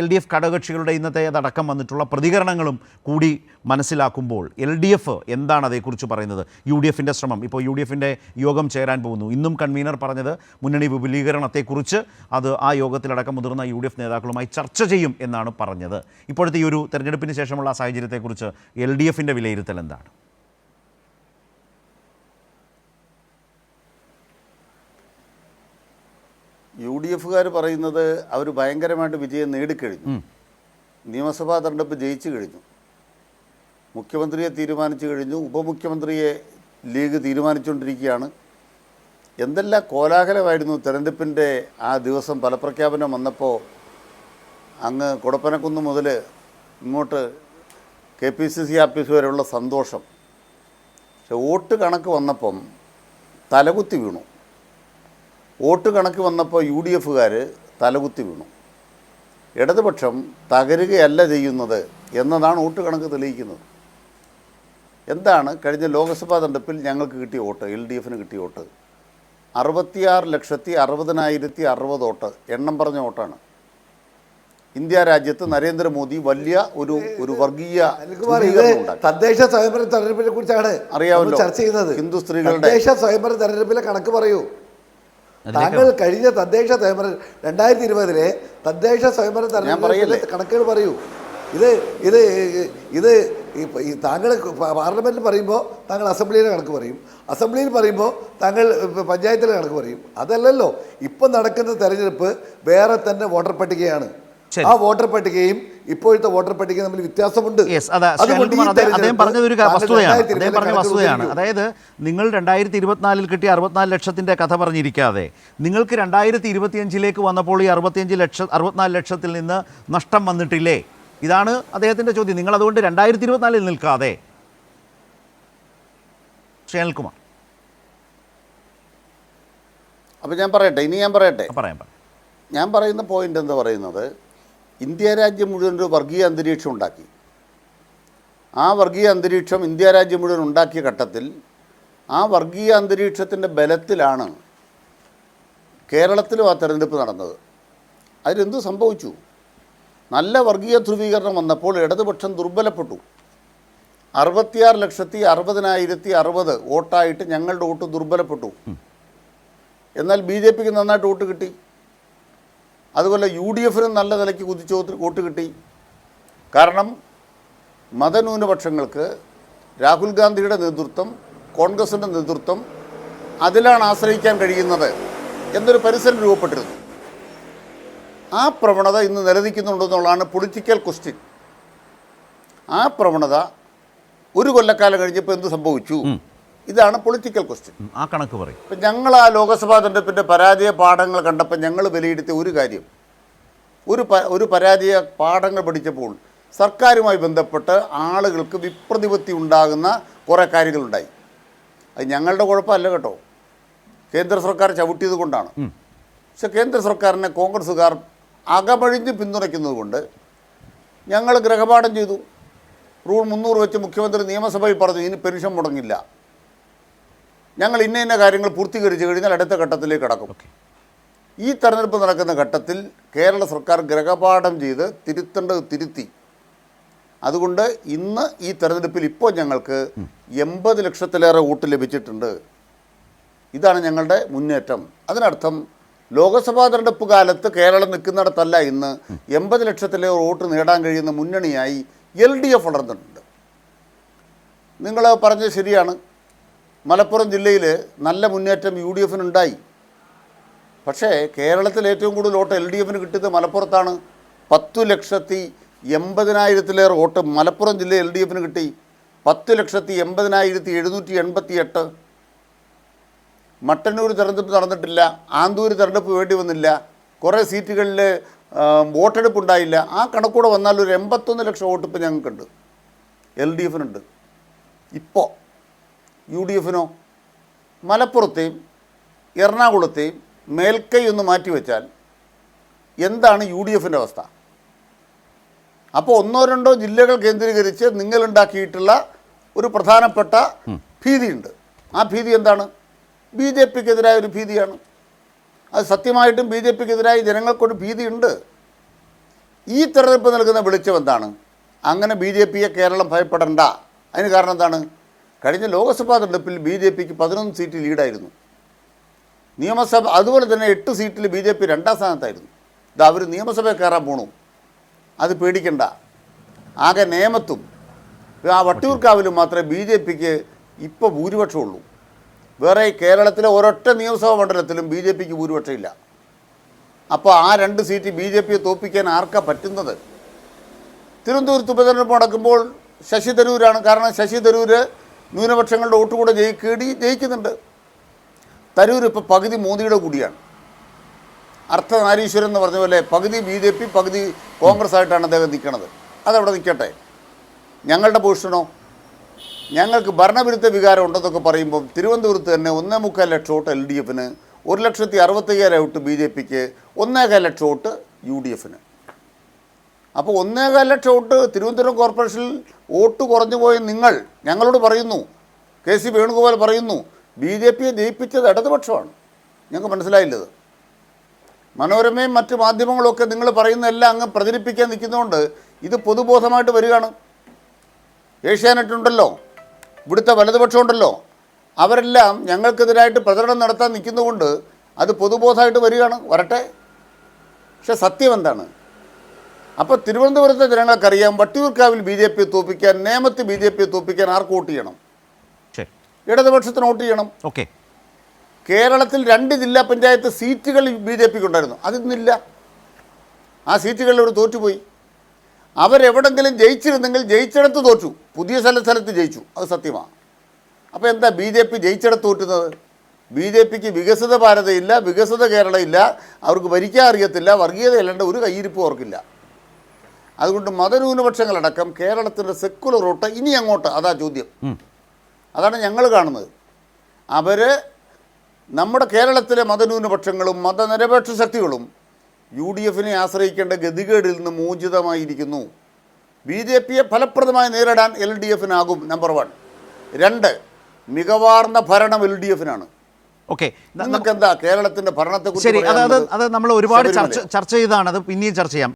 LDF ഘടകകക്ഷികളുടെ ഇന്നത്തെ അടക്കം വന്നിട്ടുള്ള പ്രതികരണങ്ങളും കൂടി മനസ്സിലാക്കുമ്പോൾ LDF എന്താണ് അതേക്കുറിച്ച് പറയുന്നത്? UDFിൻ്റെ ശ്രമം, ഇപ്പോൾ UDFിൻ്റെ യോഗം ചേരാൻ പോകുന്നു. ഇന്നും കൺവീനർ പറഞ്ഞത് മുന്നണി വിപുലീകരണത്തെക്കുറിച്ച് അത് ആ യോഗത്തിലടക്കം മുതിർന്ന UDF നേതാക്കളുമായി ചർച്ച ചെയ്യും എന്നാണ് പറഞ്ഞത്. ഇപ്പോഴത്തെ ഈ ഒരു തെരഞ്ഞെടുപ്പിന് ശേഷമുള്ള സാഹചര്യത്തെക്കുറിച്ച് LDFിൻ്റെ വിലയിരുത്തൽ എന്താണ്? UDFുകാർ പറയുന്നത് അവർ ഭയങ്കരമായിട്ട് വിജയം നേടിക്കഴിഞ്ഞു, നിയമസഭാ തെരഞ്ഞെടുപ്പ് ജയിച്ചു കഴിഞ്ഞു, മുഖ്യമന്ത്രിയെ തീരുമാനിച്ചു കഴിഞ്ഞു, ഉപമുഖ്യമന്ത്രിയെ ലീഗ് തീരുമാനിച്ചുകൊണ്ടിരിക്കുകയാണ്. എന്തെല്ലാം കോലാഹലമായിരുന്നു തെരഞ്ഞെടുപ്പിൻ്റെ ആ ദിവസം. ഫലപ്രഖ്യാപനം വന്നപ്പോൾ അങ്ങ് കൊടപ്പനക്കുന്ന് മുതൽ ഇങ്ങോട്ട് KPCC ആഫീസ് വരെയുള്ള സന്തോഷം. പക്ഷെ വോട്ട് കണക്ക് വന്നപ്പം തലകുത്തി വീണു. വോട്ട് കണക്ക് വന്നപ്പോൾ UDFുകാർ തലകുത്തി വീണു. ഇടതുപക്ഷം തകരുകയല്ല ചെയ്യുന്നത് എന്നതാണ് വോട്ട് കണക്ക് തെളിയിക്കുന്നത്. എന്താണ് കഴിഞ്ഞ ലോക്സഭാ തെരഞ്ഞെടുപ്പിൽ ഞങ്ങൾക്ക് കിട്ടിയ വോട്ട്, LDFിന് കിട്ടിയ വോട്ട് 66,60,060 വോട്ട്, എണ്ണം പറഞ്ഞ വോട്ടാണ്. ഇന്ത്യ രാജ്യത്ത് നരേന്ദ്രമോദി വലിയ ഒരു വർഗീയ തദ്ദേശ സ്വയംഭരണ തെരഞ്ഞെടുപ്പിനെ കുറിച്ചാണ് അറിയാമല്ലോ ചർച്ച ചെയ്യുന്നത്. ഹിന്ദു സ്ത്രീകളുടെ തദ്ദേശ സ്വയംഭരണ തെരഞ്ഞെടുപ്പിലെ കണക്ക് പറയൂ. താങ്കൾ കഴിഞ്ഞ തദ്ദേശ സ്വയംഭരണ 2020 തദ്ദേശ സ്വയംഭരണ തെരഞ്ഞെടുപ്പിലെ കണക്കുകൾ പറയൂ. ഇത് താങ്കൾ പാർലമെന്റിൽ പറയുമ്പോൾ താങ്കൾ അസംബ്ലിയിലെ കണക്ക് പറയും, അസംബ്ലിയിൽ പറയുമ്പോൾ താങ്കൾ പഞ്ചായത്തിലെ കണക്ക് പറയും. അതല്ലല്ലോ ഇപ്പം നടക്കുന്ന തെരഞ്ഞെടുപ്പ്. വേറെ തന്നെ വോട്ടർ പട്ടികയാണ്. ആ വോട്ടർ പട്ടികയും ഇപ്പോഴത്തെ വോട്ടർ പട്ടികയും തമ്മിൽ വ്യത്യാസമുണ്ട്. അദ്ദേഹം പറഞ്ഞതൊരു വസ്തുതയാണ്. അതായത് നിങ്ങൾ 2024 കിട്ടിയ 64 ലക്ഷത്തിൻ്റെ കഥ പറഞ്ഞിരിക്കാതെ നിങ്ങൾക്ക് 2025 വന്നപ്പോൾ ഈ 64 ലക്ഷത്തിൽ നിന്ന് നഷ്ടം വന്നിട്ടില്ലേ? ഇതാണ് അദ്ദേഹത്തിൻ്റെ ചോദ്യം. നിങ്ങൾ അതുകൊണ്ട് 2024 നിൽക്കാതെ. ശ്രീകുമാർ, അപ്പോൾ ഞാൻ പറയട്ടെ, പറയാം. ഞാൻ പറയുന്ന പോയിന്റ് എന്താ പറയുന്നത്, ഇന്ത്യ രാജ്യം മുഴുവൻ ഒരു വർഗീയ അന്തരീക്ഷം ഉണ്ടാക്കി. ആ വർഗീയ അന്തരീക്ഷം ഇന്ത്യ രാജ്യം മുഴുവൻ ഉണ്ടാക്കിയ ഘട്ടത്തിൽ ആ വർഗീയ അന്തരീക്ഷത്തിൻ്റെ ബലത്തിലാണ് കേരളത്തിലും ആ തെരഞ്ഞെടുപ്പ് നടന്നത്. അതിലെന്ത് സംഭവിച്ചു? നല്ല വർഗീയ ധ്രുവീകരണം വന്നപ്പോൾ ഇടതുപക്ഷം ദുർബലപ്പെട്ടു. 66,60,060 വോട്ടായിട്ട് ഞങ്ങളുടെ വോട്ട് ദുർബലപ്പെട്ടു. എന്നാൽ BJPക്ക് നന്നായിട്ട് വോട്ട് കിട്ടി. അതുപോലെ UDFനും നല്ല നിലയ്ക്ക് കുതിച്ച് വോട്ട് കിട്ടി. കാരണം മതന്യൂനപക്ഷങ്ങൾക്ക് രാഹുൽ ഗാന്ധിയുടെ നേതൃത്വം, കോൺഗ്രസിൻ്റെ നേതൃത്വം അതിലാണ് ആശ്രയിക്കാൻ കഴിയുന്നത് എന്നൊരു പരിസരം രൂപപ്പെട്ടിരുന്നു. ആ പ്രവണത ഇന്ന് നിലനിൽക്കുന്നുണ്ടെന്നുള്ളതാണ് പൊളിറ്റിക്കൽ ക്വസ്റ്റ്യൻ. ആ പ്രവണത ഒരു കൊല്ലക്കാലം കഴിഞ്ഞപ്പോൾ എന്ത് സംഭവിച്ചു? ഇതാണ് പൊളിറ്റിക്കൽ ക്വസ്റ്റ്യൻ. ആ കണക്ക് പറയും. ഇപ്പം ഞങ്ങൾ ആ ലോക്സഭാ തെരഞ്ഞെടുപ്പിൻ്റെ പരാജയ പാഠങ്ങൾ കണ്ടപ്പോൾ ഞങ്ങൾ വിലയിരുത്തിയ ഒരു കാര്യം, ഒരു പരാജയ പാഠങ്ങൾ പഠിച്ചപ്പോൾ സർക്കാരുമായി ബന്ധപ്പെട്ട് ആളുകൾക്ക് വിപ്രതിപത്തി ഉണ്ടാകുന്ന കുറേ കാര്യങ്ങളുണ്ടായി. അത് ഞങ്ങളുടെ കുഴപ്പമല്ല കേട്ടോ, കേന്ദ്ര സർക്കാർ ചവിട്ടിയത് കൊണ്ടാണ്. പക്ഷെ കേന്ദ്ര സർക്കാരിനെ കോൺഗ്രസ്സുകാർ അകമഴിഞ്ഞ് പിന്തുണയ്ക്കുന്നത് കൊണ്ട് ഞങ്ങൾ ഗ്രഹപാഠം ചെയ്തു. റൂൾ 300 വെച്ച് മുഖ്യമന്ത്രി നിയമസഭയിൽ പറഞ്ഞു ഇനി പെൻഷൻ മുടങ്ങില്ല, ഞങ്ങൾ ഇന്ന കാര്യങ്ങൾ പൂർത്തീകരിച്ച് കഴിഞ്ഞാൽ അടുത്ത ഘട്ടത്തിലേക്ക് കടക്കും. ഈ തെരഞ്ഞെടുപ്പ് നടക്കുന്ന ഘട്ടത്തിൽ കേരള സർക്കാർ ഗ്രഹപാഠം ചെയ്ത് തിരുത്തേണ്ടത് തിരുത്തി. അതുകൊണ്ട് ഇന്ന് ഈ തെരഞ്ഞെടുപ്പിൽ ഇപ്പോൾ ഞങ്ങൾക്ക് 80 ലക്ഷത്തിലേറെ വോട്ട് ലഭിച്ചിട്ടുണ്ട്. ഇതാണ് ഞങ്ങളുടെ മുന്നേറ്റം. അതിനർത്ഥം ലോക്സഭാ തെരഞ്ഞെടുപ്പ് കാലത്ത് കേരളം നിൽക്കുന്നിടത്തല്ല ഇന്ന് 80 ലക്ഷത്തിലേറെ വോട്ട് നേടാൻ കഴിയുന്ന മുന്നണിയായി LDF വളർന്നിട്ടുണ്ട്. നിങ്ങൾ പറഞ്ഞത് ശരിയാണ്. മലപ്പുറം ജില്ലയിൽ നല്ല മുന്നേറ്റം UDFനുണ്ടായി. പക്ഷേ കേരളത്തിൽ ഏറ്റവും കൂടുതൽ വോട്ട് LDFന് കിട്ടിയത് മലപ്പുറത്താണ്. 10,80,000 വോട്ട് മലപ്പുറം ജില്ലയിൽ LDFന് കിട്ടി. 10,80,788. മട്ടന്നൂർ തെരഞ്ഞെടുപ്പ് നടന്നിട്ടില്ല, ആന്തൂർ തെരഞ്ഞെടുപ്പ് വേണ്ടി വന്നില്ല, കുറേ സീറ്റുകളിൽ വോട്ടെടുപ്പ് ഉണ്ടായില്ല. ആ കണക്കൂടെ വന്നാൽ ഒരു 81 ലക്ഷം വോട്ട് ഇപ്പോൾ ഞങ്ങൾക്കുണ്ട്, LDFനുണ്ട്. ഇപ്പോൾ UDFനോ മലപ്പുറത്തെയും എറണാകുളത്തെയും മേൽക്കൈ ഒന്ന് മാറ്റിവെച്ചാൽ എന്താണ് UDFൻ്റെ അവസ്ഥ? അപ്പോൾ 1-2 ജില്ലകൾ കേന്ദ്രീകരിച്ച് നിങ്ങളുണ്ടാക്കിയിട്ടുള്ള ഒരു പ്രധാനപ്പെട്ട ഭീതിയുണ്ട്. ആ ഭീതി എന്താണ്? BJPക്കെതിരായ ഒരു ഭീതിയാണ്. അത് സത്യമായിട്ടും BJPക്കെതിരായി ജനങ്ങൾക്കൊരു ഭീതിയുണ്ട്. ഈ തെരഞ്ഞെടുപ്പ് നൽകുന്ന വെളിച്ചം എന്താണ്? അങ്ങനെ ബി ജെ പിയെ കേരളം ഭയപ്പെടണ്ട. അതിന് കാരണം എന്താണ്? കഴിഞ്ഞ ലോക്സഭാ തെരഞ്ഞെടുപ്പിൽ ബി ജെ പിക്ക് 11 സീറ്റ് ലീഡായിരുന്നു. നിയമസഭ അതുപോലെ തന്നെ 8 സീറ്റിൽ ബി ജെ പി 2ാം സ്ഥാനത്തായിരുന്നു. ഇത് അവർ നിയമസഭയിൽ കയറാൻ പോണു. അത് പേടിക്കണ്ട. ആകെ നേമത്തും ആ വട്ടിയൂർക്കാവിലും മാത്രമേ ബി ജെ പിക്ക് ഇപ്പോൾ ഭൂരിപക്ഷമുള്ളൂ. വേറെ കേരളത്തിലെ ഒരൊറ്റ നിയമസഭാ മണ്ഡലത്തിലും ബി ജെ പിക്ക് ഭൂരിപക്ഷമില്ല. അപ്പോൾ ആ 2 സീറ്റ് ബി ജെ പിയെ തോൽപ്പിക്കാൻ ആർക്കാ പറ്റുന്നത്? തിരുവനന്തപുരത്ത് ഉപതെരഞ്ഞെടുപ്പ് നടക്കുമ്പോൾ ശശി തരൂരാണ്. കാരണം ശശി തരൂർ ന്യൂനപക്ഷങ്ങളുടെ വോട്ട് കൂടെ ജയിക്കുന്നുണ്ട്. തരൂർ ഇപ്പോൾ പകുതി മോദിയുടെ കൂടിയാണ്. അർത്ഥനാരീശ്വരൻ എന്ന് പറഞ്ഞ പോലെ പകുതി ബി ജെ പി പകുതി കോൺഗ്രസ് ആയിട്ടാണ് അദ്ദേഹം നിൽക്കുന്നത്. അതവിടെ നിൽക്കട്ടെ. ഞങ്ങളുടെ പൊസിഷനോ? ഞങ്ങൾക്ക് ഭരണവിരുദ്ധ വികാരം ഉണ്ടെന്നൊക്കെ പറയുമ്പം തിരുവനന്തപുരത്ത് തന്നെ 1.25 ലക്ഷം വോട്ട് എൽ ഡി എഫിന്, 1,65,000 വോട്ട് ബി ജെ പിക്ക്, 1.25 ലക്ഷം വോട്ട് യു ഡി എഫിന്. അപ്പോൾ 1.25 ലക്ഷം വോട്ട് തിരുവനന്തപുരം കോർപ്പറേഷനിൽ വോട്ട് കുറഞ്ഞു പോയ നിങ്ങൾ ഞങ്ങളോട് പറയുന്നു, കെ സി വേണുഗോപാൽ പറയുന്നു, ബി ജെ പിയെ ജയിപ്പിച്ചത് ഇടതുപക്ഷമാണ്. ഞങ്ങൾക്ക് മനസ്സിലായില്ലത്. മനോരമയും മറ്റ് മാധ്യമങ്ങളൊക്കെ നിങ്ങൾ പറയുന്നതെല്ലാം അങ്ങ് പ്രചരിപ്പിക്കാൻ നിൽക്കുന്നതുകൊണ്ട് ഇത് പൊതുബോധമായിട്ട് വരികയാണ്. ഏഷ്യാനെറ്റ് ഉണ്ടല്ലോ, ഇവിടുത്തെ വലതുപക്ഷം ഉണ്ടല്ലോ, അവരെല്ലാം ഞങ്ങൾക്കെതിരായിട്ട് പ്രചരണം നടത്താൻ നിൽക്കുന്നതുകൊണ്ട് അത് പൊതുബോധമായിട്ട് വരികയാണ്. വരട്ടെ. പക്ഷെ സത്യം എന്താണ്? അപ്പോൾ തിരുവനന്തപുരത്തെ ജനങ്ങൾക്കറിയാം വട്ടിയൂർക്കാവിൽ ബി ജെ പിയെ തോൽപ്പിക്കാൻ, നേമത്ത് ബി ജെ പിയെ തോൽപ്പിക്കാൻ ആർക്ക് വോട്ട് ചെയ്യണം? ഇടതുപക്ഷത്തിന് വോട്ട് ചെയ്യണം. ഓക്കെ. കേരളത്തിൽ 2 ജില്ലാ പഞ്ചായത്ത് സീറ്റുകൾ ബി ജെ പിക്ക് ഉണ്ടായിരുന്നു. അതിന്നില്ല. ആ സീറ്റുകളിൽ അവർ തോറ്റുപോയി. അവരെവിടെങ്കിലും ജയിച്ചിരുന്നെങ്കിൽ ജയിച്ചിടത്ത് തോറ്റു, പുതിയ സ്ഥലത്ത് ജയിച്ചു. അത് സത്യമാണ്. അപ്പോൾ എന്താ ബി ജെ പി ജയിച്ചിടത്ത് തോറ്റുന്നത്? ബി ജെ പിക്ക് വികസിത ഭാരതമില്ല, വികസിത കേരളമില്ല, അവർക്ക് ഭരിക്കാൻ അറിയത്തില്ല, വർഗീയതയല്ലാണ്ട് ഒരു കയ്യിരിപ്പും അവർക്കില്ല. അതുകൊണ്ട് മതന്യൂനപക്ഷങ്ങളടക്കം കേരളത്തിൻ്റെ സെക്കുലർ വോട്ട് ഇനി അങ്ങോട്ട്, അതാ ചോദ്യം. അതാണ് ഞങ്ങൾ കാണുന്നത്. അവർ നമ്മുടെ കേരളത്തിലെ മതന്യൂനപക്ഷങ്ങളും മതനിരപേക്ഷ ശക്തികളും യു ഡി എഫിനെ ആശ്രയിക്കേണ്ട ഗതികേടിൽ നിന്ന് മോചിതമായിരിക്കുന്നു. ബി ജെ പിയെ ഫലപ്രദമായി നേരിടാൻ എൽ ഡി എഫിനാകും. നമ്പർ 1. 2, മികവാർന്ന ഭരണം എൽ ഡി എഫിനാണ്. ഓക്കെ. നിങ്ങൾക്ക് എന്താ കേരളത്തിൻ്റെ ഭരണത്തെക്കുറിച്ച്? ശരി, അത് നമ്മൾ ഒരുപാട് ചർച്ച ചെയ്താണ്. അത് പിന്നെയും ചർച്ച ചെയ്യാം.